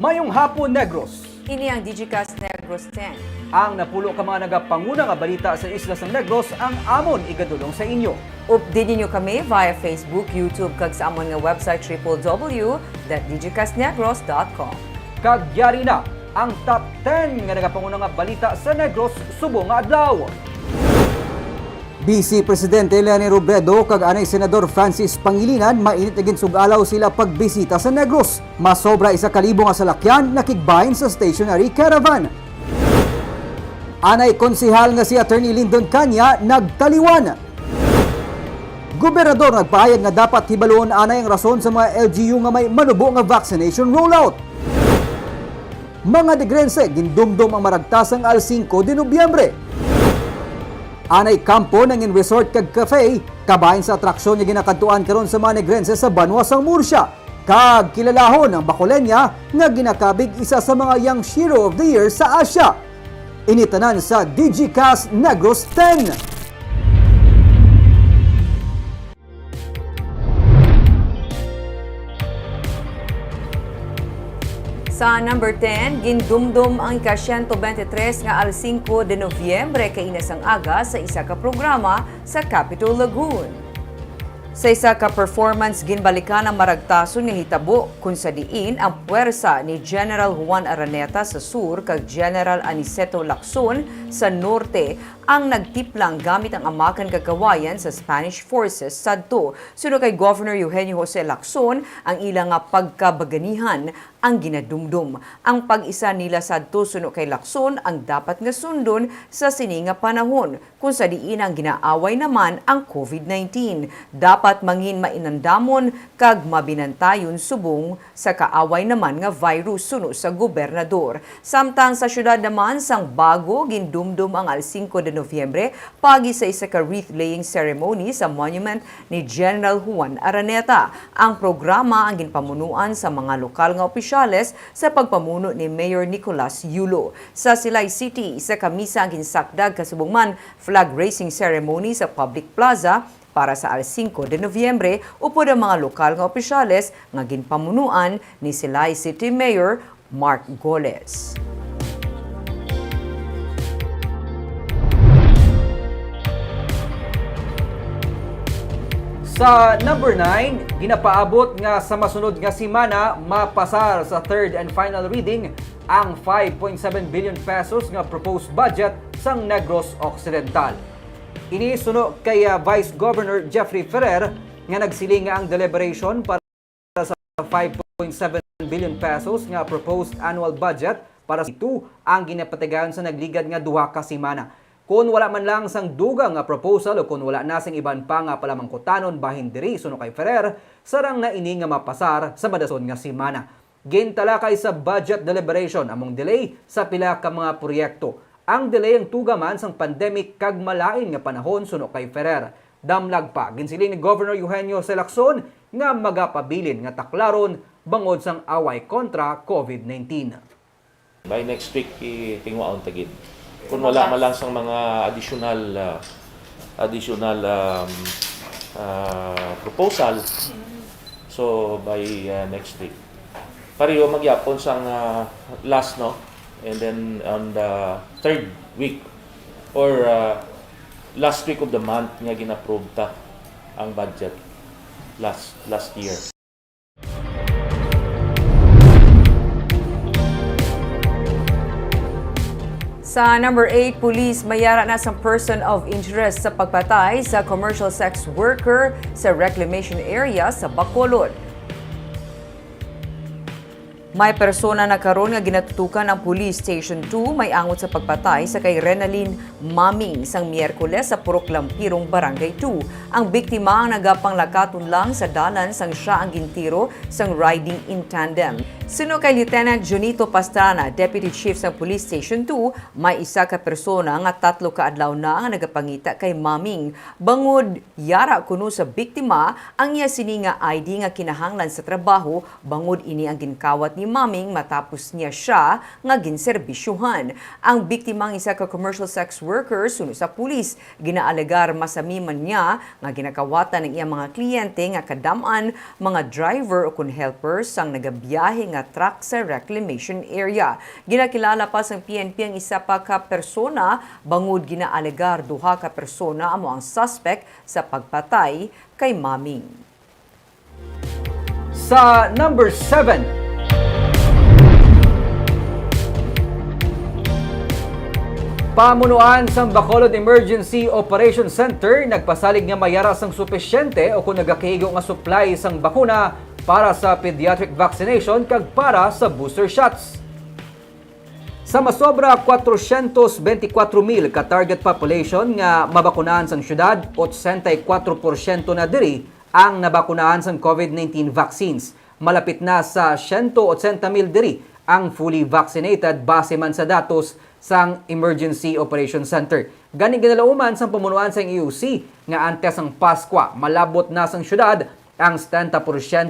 Mayong hapon, Negros. Ini ang Digicast Negros X. Ang napulo ka mga nagapanguna nga balita sa Islas ng Negros ang amon igadulong sa inyo. Updatein niyo kami via Facebook, YouTube, kag sa amon nga website www.digicastnegros.com. Kagyari na ang top 10 nga nagapanguna nga balita sa Negros subong nga adlaw. Vice Presidente Leni Robredo kag anay Senador Francis Pangilinan mainit agin sugalaw sila pagbisita sa Negros. Masobra 1,000 nga salakyan nakigbahin sa stationary caravan. Anay konsehal nga si Attorney Lyndon Canya nagtaliwan. Gobernador nagpahayag nga dapat hibaluon anay ang rason sa mga LGU nga may manubo nga vaccination rollout. Mga Negrense gindumdum ang maragtasang al 5 de Nobyembre. Anay kampo nangin resort kag cafe kabahin sa atraksyon nga ginakadtuan karon sa mga Negrense sa Banwasang Murcia. Kag kilalahon ang Bacolenia nga ginakabig isa sa mga Young Hero of the Year sa Asia. Initanan sa Digicast Negros X. Sa number 10, gindumdum ang ika-123 nga al 5 de Nobyembre kay inasang aga sa isa ka programa sa Capitol Lagoon. Sa isa ka performance ginbalikan ang maragtason nga hitabo kung sa diin ang puwersa ni General Juan Araneta sa sur kag General Aniceto Lacson sa norte ang nagtiplang gamit ang amakan kagawayan sa Spanish forces sadto. Sunod kay Governor Eugenio Jose Lacson ang ilang nga pagkabaganihan ang ginadumdum. Ang pag-isa nila sadto sunod kay Lacson ang dapat nga sundon sa sini nga panahon kung sa diin ang ginaaway naman ang COVID-19. Dapat mangin mainandamon kag mabinantayon subong sa kaaway naman nga virus sunod sa gobernador. Samtang sa syudad naman sang Bago gindumdum ang al 5 de Nobyembre pagi sa isa ka wreath-laying ceremony sa monument ni General Juan Araneta. Ang programa ang ginpamunuan sa mga lokal nga opisyales sa pagpamuno ni Mayor Nicolas Yulo. Sa Silay City, isa ka misa ang ginsakdag kasubong flag raising ceremony sa public plaza para sa al 5 de Nobyembre upod ang mga lokal nga opisyales nga ginpamunuan ni Silay City Mayor Mark Goles. Sa number 9, ginapaabot nga sa masunod nga simana mapasar sa third and final reading ang 5.7 billion pesos nga proposed budget sang Negros Occidental. Inisuno kay Vice Governor Jeffrey Ferrer nga nagsiling nga ang deliberation para sa 5.7 billion pesos nga proposed annual budget para sa ito ang ginapatigayon sa nagligad nga duha ka simana. Kung wala man lang sang dugang nga proposal o kung wala na sing iban pa nga palamangkutanon bahin diri suno kay Ferrer, sarang na ini nga mapasar sa madason nga simana. Gintalakay sa budget deliberation among delay sa pila ka mga proyekto. Ang delay ang tugaman sang pandemic kag malain nga panahon suno kay Ferrer. Damlag pa ginsiling ni Governor Eugenio Lacson nga magapabilin nga taklaron bangod sang away kontra COVID-19. By next week tingwaon tagid. Kung wala man lang sang mga additional proposal, so by next week. Pareho magyapon sang last, no? And then on the third week or last week of the month nga gina-approve ta ang budget last year. Sa number 8, pulis mayara na sa person of interest sa pagpatay sa commercial sex worker sa reclamation area sa Bacolod. May persona na karon nga ginatutukan ang Police Station 2 may angot sa pagpatay sa kay Renalyn Maming sang Miyerkules sa Purok Lampirong Barangay 2. Ang biktima ang nagapanglakaton lang sa dalan sang siya ang gintiro sang riding in tandem. Suno kay Lieutenant Junito Pastrana, Deputy Chief sa Police Station 2, may isa ka persona nga 3 ka adlaw na nga nagapangita kay Maming. Bangod yara kuno sa biktima ang iya sini nga ID nga kinahanglan sa trabaho, bangod ini ang ginkawat ni Maming matapos niya siya nga ginserbisyuhan. Ang biktimang isa ka commercial sex worker suno sa pulis. Ginaalegar masami man niya nga ginakawatan ng iyang mga kliyente nga kadaman mga driver o kun helpers sang nagabiyahe nga truck sa reclamation area. Ginakilala pa sang PNP ang isa pa ka persona bangod ginaalegar duha ka persona amo ang suspect sa pagpatay kay Maming. Sa number 7, pamunuan sa Bacolod Emergency Operation Center nagpasalig nga mayara sang supisyente o kung nagakihigo nga supply sang bakuna para sa pediatric vaccination kag para sa booster shots. Sa masobra 424,000 ka target population nga mabakunahan sang syudad, 84% na diri ang nabakunahan sang COVID-19 vaccines. Malapit na sa 180,000 diri ang fully vaccinated base man sa datos sang Emergency Operation Center. Gani ginalauman sang pamunuan sang EOC nga antes ang Paskwa, malabot na sang syudad ang 70%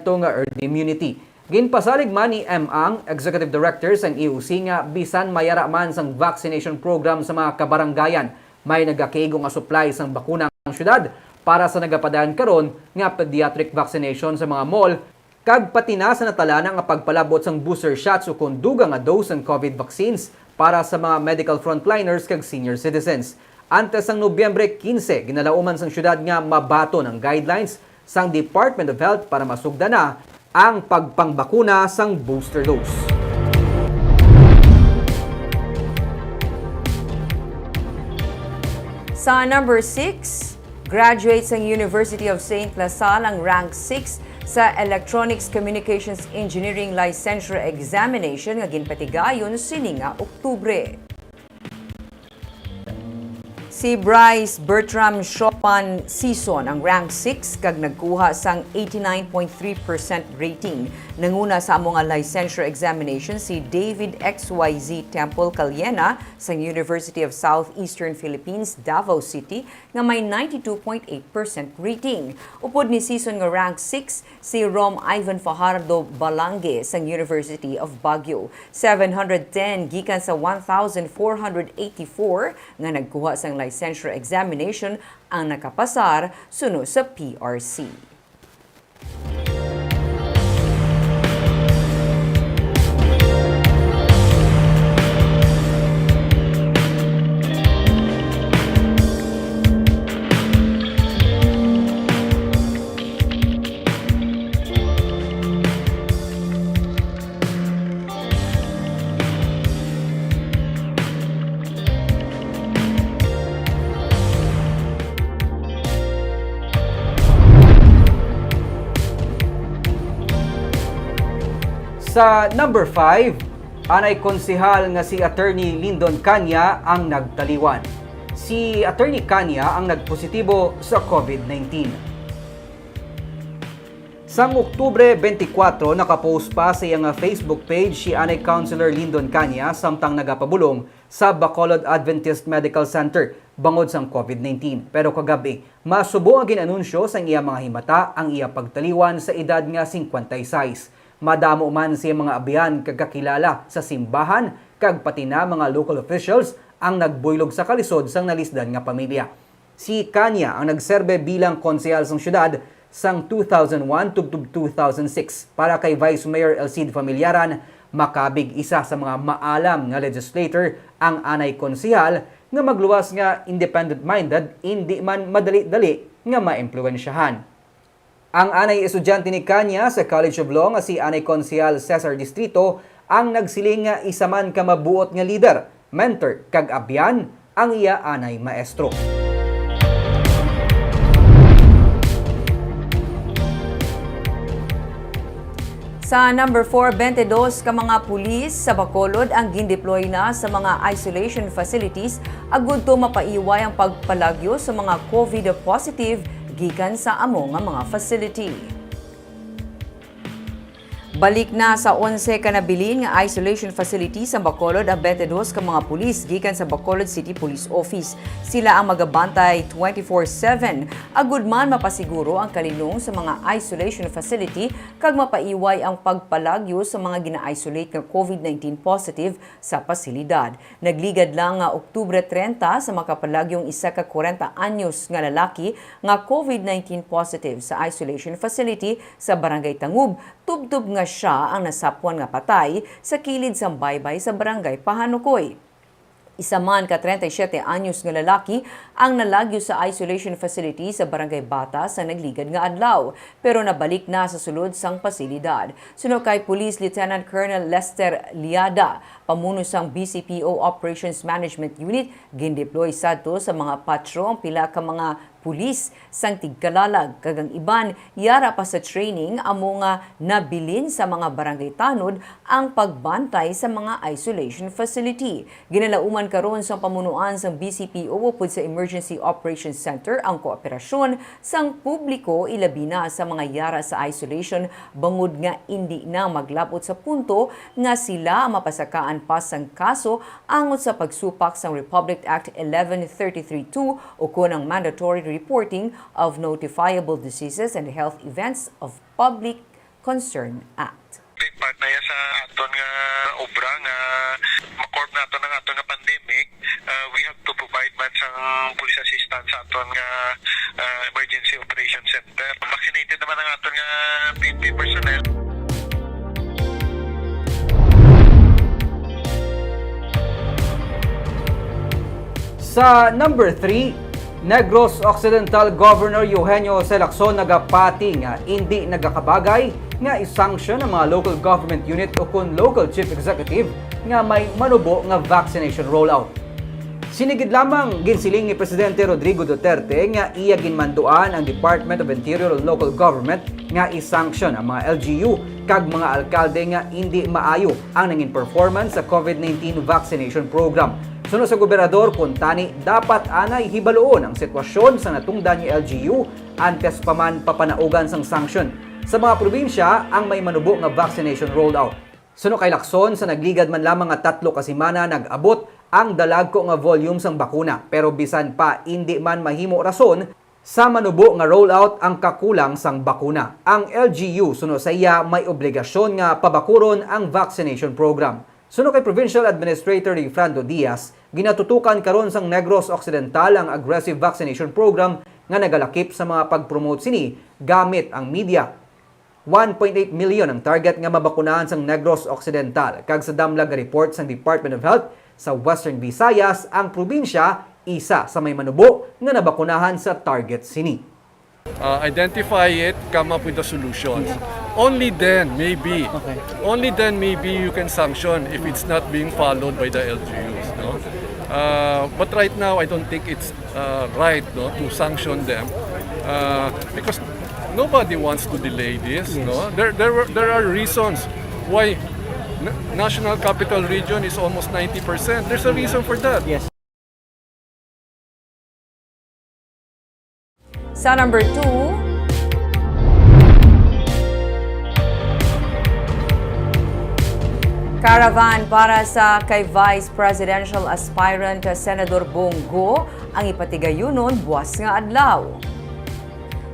nga herd immunity. Ginpasalig man ni Ang Executive Director sang EOC nga bisan mayara man sang vaccination program sa mga kabaranggayan, may nagakigo nga supply sang bakuna ang syudad para sa nagapadaan karon nga pediatric vaccination sa mga mall kag pati na sa natala nga pagpalabot sang booster shots o kung duga nga dose ng COVID vaccines para sa mga medical frontliners kag senior citizens. Antes sang Nobyembre 15, ginalauman sang syudad nga mabato ng guidelines sang Department of Health para masugda na ang pagpangbakuna sang booster dose. Sa number 6, graduates ng University of St. LaSalle ang rank 6 sa Electronics Communications Engineering Licensure Examination nga ginpatigayon sini nga Oktubre. Si Bryce Bertram Chopin Season ang rank 6 kag nagkuha sang 89.3% rating. Nanguna sa among licensure examination si David XYZ Temple Caliena sa University of Southeastern Philippines, Davao City nga may 92.8% rating. Upod ni season nga rank 6 si Rom Ivan Fajardo Balange sa University of Baguio. 710 gikan sa 1,484 nga nagkuha sang licensure examination ang nakapasar suno sa PRC. Sa number 5, anay konsehal nga si Attorney Lyndon Canya ang nagtaliwan. Si Attorney Canya ang nagpositibo sa COVID-19. Sang Oktubre 24, nakapost pa sa iyang Facebook page si anay Councilor Lyndon Canya samtang nagapabulong sa Bacolod Adventist Medical Center bangod sang COVID-19. Pero kagabi, masubo ang ginanunsyo sa iyang mga himata ang iyang pagtaliwan sa edad nga 56. Madamo man siya mga abiyan kagkakilala sa simbahan kag pati na mga local officials ang nagbuylog sa kalisod sang nalisdan nga pamilya. Si Canya ang nagserbe bilang konsehal sang syudad sang 2001 tubtub 2006 para kay Vice Mayor Elcid Familiaran, makabig isa sa mga maalam nga legislator ang anay konsehal nga magluwas nga independent-minded, hindi man madali-dali nga maimpluwensyahan. Ang anay estudyante ni Canya sa College of Law nga si anay konsehal Cesar Distrito ang nagsiling nga isa man ka mabuot nga leader, mentor kag abyan ang iya anay maestro. Sa number 4, 22 ka mga pulis sa Bacolod ang gindeploy na sa mga isolation facilities agud to mapaiway ang pagpalagyo sa mga COVID positive gikan sa amo nga mga facility. Balik na sa 11 ka nabilin nga isolation facility sa Bacolod ang 22 ka mga pulis gikan sa Bacolod City Police Office. Sila ang magabantay 24/7. Agud man mapasiguro ang kalinong sa mga isolation facility kag mapaiway ang pagpalagyo sa mga gina-isolate nga COVID-19 positive sa pasilidad. Nagligad lang nga Oktubre 30 sa makapalagyong isa ka 40 anyos nga lalaki nga COVID-19 positive sa isolation facility sa Barangay Tangub. Tubtub nga siya ang nasapwan nga patay sa kilid sa baybay sa Barangay Pahanukoy. Isa man ka 37 anyos nga lalaki ang nalagyo sa isolation facility sa Barangay Bata sa nagligad nga adlaw pero nabalik na sa sulod sang pasilidad. Suno kay Police Lieutenant Colonel Lester Liada, pamuno sang BCPO Operations Management Unit, gindeploy sadto sa mga patro ang pila ka mga pulis sang tigkalalag kagang iban yara pa sa training amo nga nabilin sa mga barangay tanod ang pagbantay sa mga isolation facility. Ginalauman karon sa pamunuan sang BCPO upod sa Emergency Operations Center ang kooperasyon sang publiko ilabi na sa mga yara sa isolation bangod nga hindi na maglabot sa punto nga sila mapasakaan pa sang kaso angot sa pagsupak sang Republic Act 11332 o kunang mandatory reporting of notifiable diseases and health events of public concern act. Big part na yan sa aton nga obra nga makorp nato ng aton nga pandemic. We have to provide man sang police assistance sa aton nga emergency operation center. Vaccinated naman ang aton nga PNP personnel. Sa number 3, Negros Occidental Governor Eugenio Selacson nagapati nga hindi nagakabagay nga isanction ang mga local government unit o kun local chief executive nga may manubo nga vaccination rollout. Sinigid lamang ginsiling ni Presidente Rodrigo Duterte nga iya ginmanduan ang Department of Interior and Local Government nga isanction ang mga LGU kag mga alkalde nga hindi maayo ang nangin performance sa COVID-19 vaccination program. Suno sa gobernador kung tani dapat anay hibaloon ang sitwasyon sa natungdan ni LGU antes pa man papanaugan sang sanction sa mga probinsya ang may manubo nga vaccination rollout. Suno kay Lacson sa nagligad man lamang nga 3 ka semana nag-abot ang dalagko nga volume sang bakuna pero bisan pa hindi man mahimo rason sa manubo nga rollout ang kakulang sang bakuna. Ang LGU suno sa iya may obligasyon nga pabakuron ang vaccination program. Suno kay Provincial Administrator Fernando Diaz, ginatutukan karon sang Negros Occidental ang aggressive vaccination program nga nagalakip sa mga pagpromote sini gamit ang media. 1.8 million ang target nga mabakunahan sang Negros Occidental. Kag sa damlag report sang Department of Health sa Western Visayas, ang probinsya isa sa may manubo nga nabakunahan sa target sini. Identify it, come up with a solution. Only then maybe you can sanction if it's not being followed by the LGUs. No? But right now, I don't think it's right to sanction them because nobody wants to delay this. Yes. No? There are reasons why National Capital Region is almost 90%. There's a reason for that. Yes. Sa number 2, caravan para sa kay Vice Presidential Aspirant Senador Bongo ang ipatigayunon buwas nga adlaw.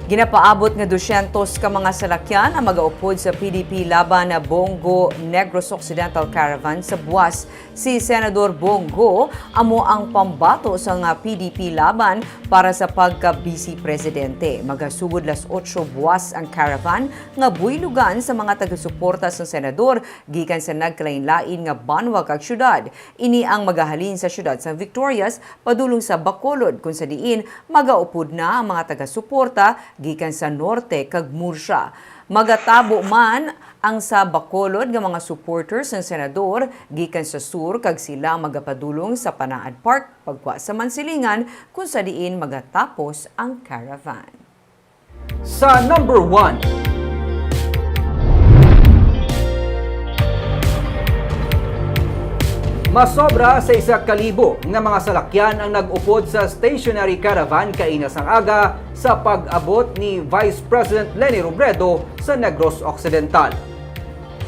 Ginapaabot nga 200 ka mga salakyan ang magaupod sa PDP laban na Bongo Negros Occidental Caravan sa buwas. Si Senador Bongo amo ang pambato sa nga PDP laban para sa pagka-vice presidente. Magasugod las 8 buwas ang caravan nga builugan sa mga taga-suporta sa senador gikan sa nagkalain-lain nga banwag kag syudad. Ini ang magahalin sa syudad sa Victorias padulong sa Bacolod kung sa diin magaupod na ang mga taga-suporta gikan sa norte kag Murcia. Magatabo man ang sa Bacolod nga mga supporters ng senador gikan sa sur kag sila magapadulong sa Panaad Park pagwa sa Mansilingan kung sa diin magatapos ang caravan. Sa number 1, masobra sa 1,000 nga mga salakyan ang nag-upod sa stationary caravan kainas ang aga sa pag-abot ni Vice President Leni Robredo sa Negros Occidental.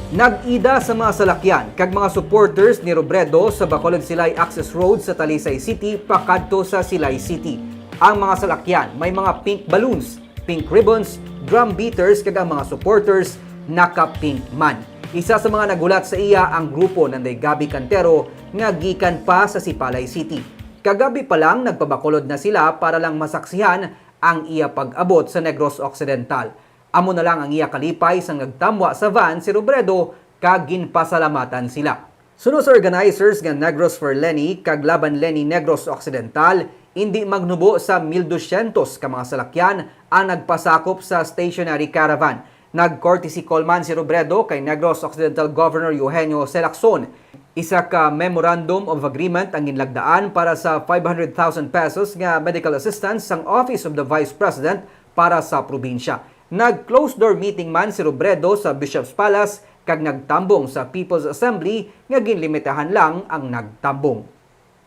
Nag-ida sa mga salakyan kag mga supporters ni Robredo sa Bacolod Silay Access Road sa Talisay City pakadto sa Silay City. Ang mga salakyan may mga pink balloons, pink ribbons, drum beaters kag ang mga supporters naka-pink man. Isa sa mga nagulat sa iya ang grupo ng Gabi Cantero nga gikan pa sa Sipalay City. Kagabi pa lang nagpabakolod na sila para lang masaksihan ang iya pag-abot sa Negros Occidental. Amo na lang ang iya kalipay sang nagtamwa sa van si Robredo kag ginpasalamatan sila. Suno sa organizers nga Negros for Lenny kag Laban Lenny Negros Occidental, hindi magnubo sa 1,200 ka mga salakyan ang nagpasakop sa stationary caravan. Nag-courtesy call man si Robredo kay Negros Occidental Governor Eugenio Selacson. Isa ka memorandum of agreement ang ginlagdaan para sa 500,000 pesos nga medical assistance sang Office of the Vice President para sa probinsya. Nag-closed door meeting man si Robredo sa Bishop's Palace kag nagtambong sa People's Assembly nga ginlimitahan lang ang nagtambong.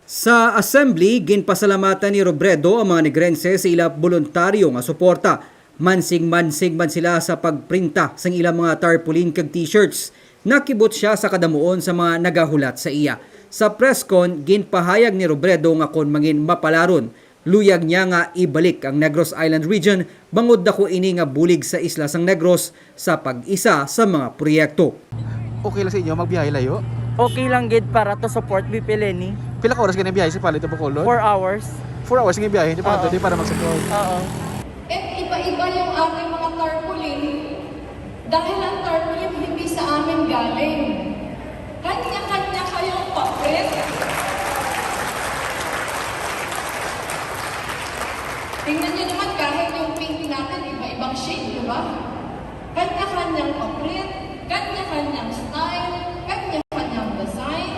Sa Assembly, ginpasalamatan ni Robredo ang mga Negrense sa ila voluntaryo nga suporta. Mansing-mansing man sila sa pagprinta sa ilang mga tarpaulin kag t-shirts. Nakibot siya sa kadamuon sa mga nagahulat sa iya. Sa presscon, ginpahayag ni Robredo nga kon mangin mapalaron. Luyag niya nga ibalik ang Negros Island Region bangod dako ini nga bulig sa isla sang Negros sa pag-isa sa mga proyekto. Okay lang sa inyo magbiyahe layo? Okay lang gid para to support BP Lenny. Pila ka oras ka na biyahe sa Palito Bacolod? 4 hours. 4 hours nga biyahe, di pa Oo. di para mag-support. Oo. At iba-iba yung aking mga tarpaulin dahil ang tarpaulin hindi sa amin galing. Kanya-kanya kayong papel. Tingnan nyo naman kahit yung pink natin, iba-ibang shade, di ba? Kanya-kanyang papel, kanya-kanyang style, kanya-kanyang design.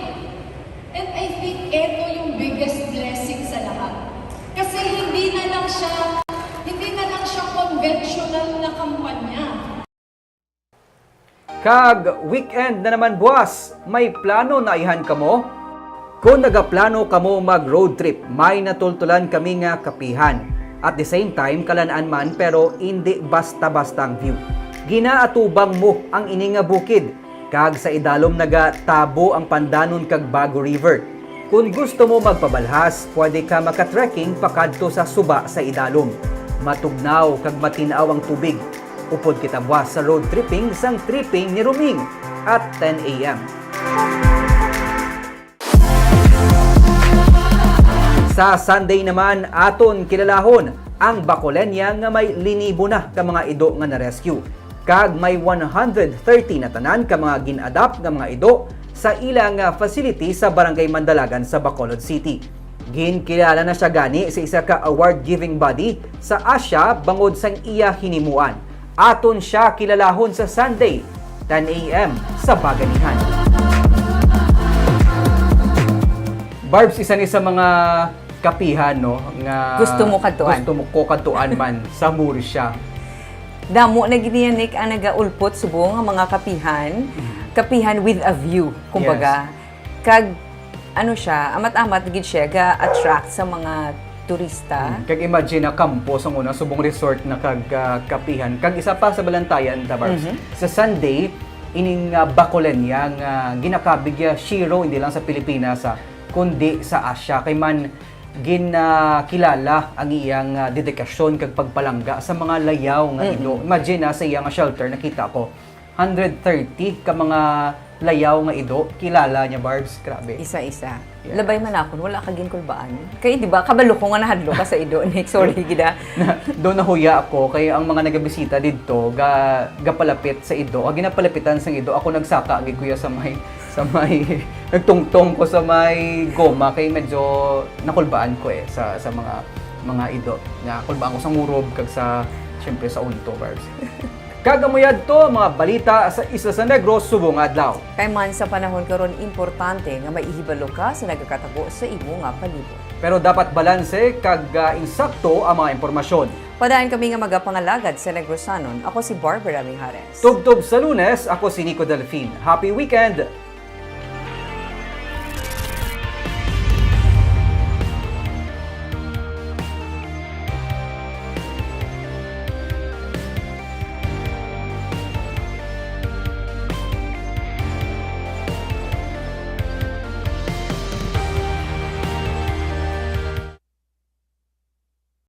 And I think ito yung biggest blessing sa lahat. Kasi hindi na lang siya conventional na kampanya. Kag weekend na naman buwas, may plano na ihan kamo? Kung nagaplano kamo mag road trip, may natultulan kami nga kapihan. At the same time, kalanaan man pero hindi basta-bastang view. Ginaatubang mo ang ini nga bukid. Kag sa idalom nagatabo ang pandanon kag Bago River. Kung gusto mo magpabalhas, pwede ka makatrekking pakadto sa suba sa idalom. Matugnaw kag matinaw ang tubig. Upod kita buwas sa road tripping sang tripping ni Ruming at 10 a.m. Sa Sunday naman, aton kilalahon ang Bacolenia nga may linibo na ka mga ido nga na-rescue. Kag may 130 na tanan ka mga gin-adapt nga mga ido sa ilang facility sa Barangay Mandalagan sa Bacolod City. Ginkilala na siya gani sa isa ka award-giving body sa Asia bangod sang iya hinimuan. Aton siya kilalahon sa Sunday, 10 a.m. sa Baganihan. Barbs, isa ni sa mga kapihan, no? Nga Gusto mo kadtuan. Gusto mo ko kadtuan man sa Murcia. Damo na giniyanik ang nagaulpot subong ang mga kapihan. Kapihan with a view, kumbaga. Kag ano siya, amat-amat gid siya ga-attract sa mga turista. Kag imagine na kampo sa una subong resort na kag kapihan. Kag isa pa sa Balantayan, Barbs. Sa Sunday, ining Bacolenia nga ginakabig Shiro hindi lang sa Pilipinas kundi sa Asia kay man ginakilala ang iyang dedikasyon kag pagpalangga sa mga layaw nga ido. Imagine sa iyang shelter nakita ko 130 ka mga layaw nga ido kilala niya, Barbs. Grabe. Isa-isa. Yeah. Labay man ako, wala ka ginkulbaan. Kaya di ba kabalo ko nga nahadlo ka sa ido. Nick, sorry gida. Doon nahuya ako kay ang mga nagabisita dito gapalapit sa ido. Ag ginapalapitan sa ido ako nagsaka agi kuya sa may nagtungtong ko sa may goma kay medyo nakulbaan ko sa mga ido. Nakulbaan ko sa ngurob kag sa syempre sa unto, Barbs. Kagamuyad to mga balita sa Isla sa Negros subong adlaw. Kay man sa panahon karon importante nga maihibalo ka sa nagakatabo sa imo nga palibot. Pero dapat balanse kag insakto ang mga impormasyon. Padaan kami nga magapangalagad sa Negrosanon. Ako si Barbara Mijares. Tugtog sa Lunes, ako si Nico Delfin. Happy weekend!